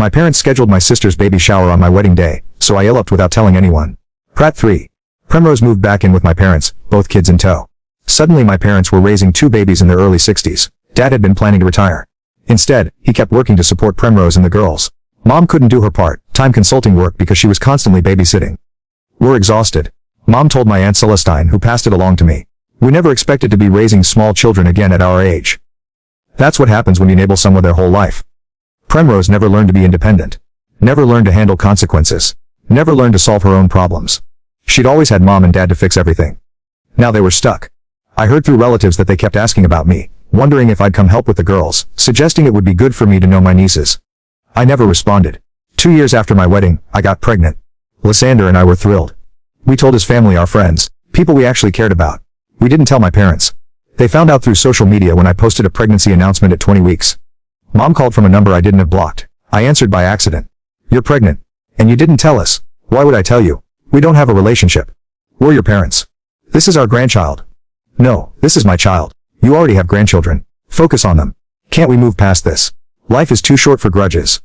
My parents scheduled my sister's baby shower on my wedding day, so I eloped without telling anyone. Prat 3. Primrose moved back in with my parents, both kids in tow. Suddenly my parents were raising 2 babies in their early 60s. Dad had been planning to retire. Instead, he kept working to support Primrose and the girls. Mom couldn't do her part, time consulting work because she was constantly babysitting. We're exhausted. Mom told my Aunt Celestine, who passed it along to me. We never expected to be raising small children again at our age. That's what happens when you enable someone their whole life. Primrose never learned to be independent. Never learned to handle consequences. Never learned to solve her own problems. She'd always had Mom and Dad to fix everything. Now they were stuck. I heard through relatives that they kept asking about me, wondering if I'd come help with the girls, suggesting it would be good for me to know my nieces. I never responded. 2 years after my wedding, I got pregnant. Lysander and I were thrilled. We told his family, our friends, people we actually cared about. We didn't tell my parents. They found out through social media when I posted a pregnancy announcement at 20 weeks. Mom called from a number I didn't have blocked. I answered by accident. You're pregnant. And you didn't tell us. Why would I tell you? We don't have a relationship. We're your parents. This is our grandchild. No, this is my child. You already have grandchildren. Focus on them. Can't we move past this? Life is too short for grudges.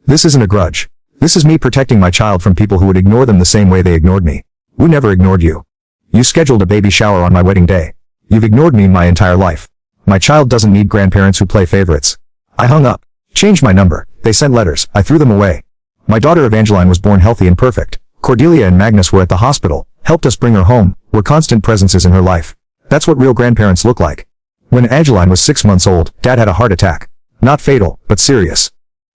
This isn't a grudge. This is me protecting my child from people who would ignore them the same way they ignored me. We never ignored you. You scheduled a baby shower on my wedding day. You've ignored me my entire life. My child doesn't need grandparents who play favorites. I hung up. Changed my number. They sent letters. I threw them away. My daughter Evangeline was born healthy and perfect. Cordelia and Magnus were at the hospital, helped us bring her home, were constant presences in her life. That's what real grandparents look like. When Evangeline was 6 months old, Dad had a heart attack. Not fatal, but serious.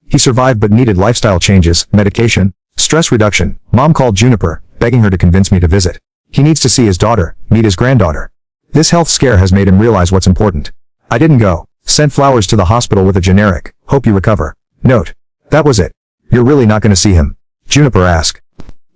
He survived but needed lifestyle changes, medication, stress reduction. Mom called Juniper, begging her to convince me to visit. He needs to see his daughter, meet his granddaughter. This health scare has made him realize what's important. I didn't go. Sent flowers to the hospital with a generic, hope you recover, note. That was it. You're really not going to see him? Juniper asked.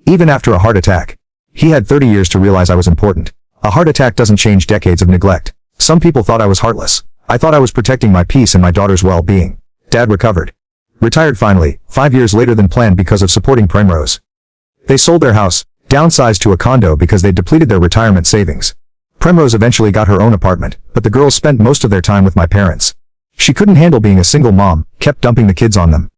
Even after a heart attack. He had 30 years to realize I was important. A heart attack doesn't change decades of neglect. Some people thought I was heartless. I thought I was protecting my peace and my daughter's well-being. Dad recovered. Retired finally, 5 years later than planned because of supporting Primrose. They sold their house, downsized to a condo because they'd depleted their retirement savings. Primrose eventually got her own apartment, but the girls spent most of their time with my parents. She couldn't handle being a single mom, kept dumping the kids on them.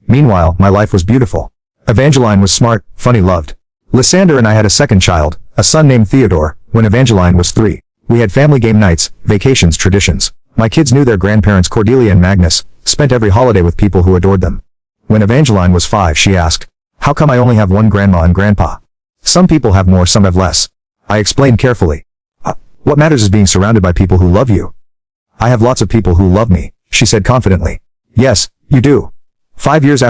Meanwhile, my life was beautiful. Evangeline was smart, funny, loved. Lysander and I had a second child, a son named Theodore, when Evangeline was 3. We had family game nights, vacations, traditions. My kids knew their grandparents Cordelia and Magnus, spent every holiday with people who adored them. When Evangeline was 5, she asked, "How come I only have one grandma and grandpa? Some people have more, some have less." I explained carefully. What matters is being surrounded by people who love you. I have lots of people who love me, she said confidently. Yes, you do. 5 years after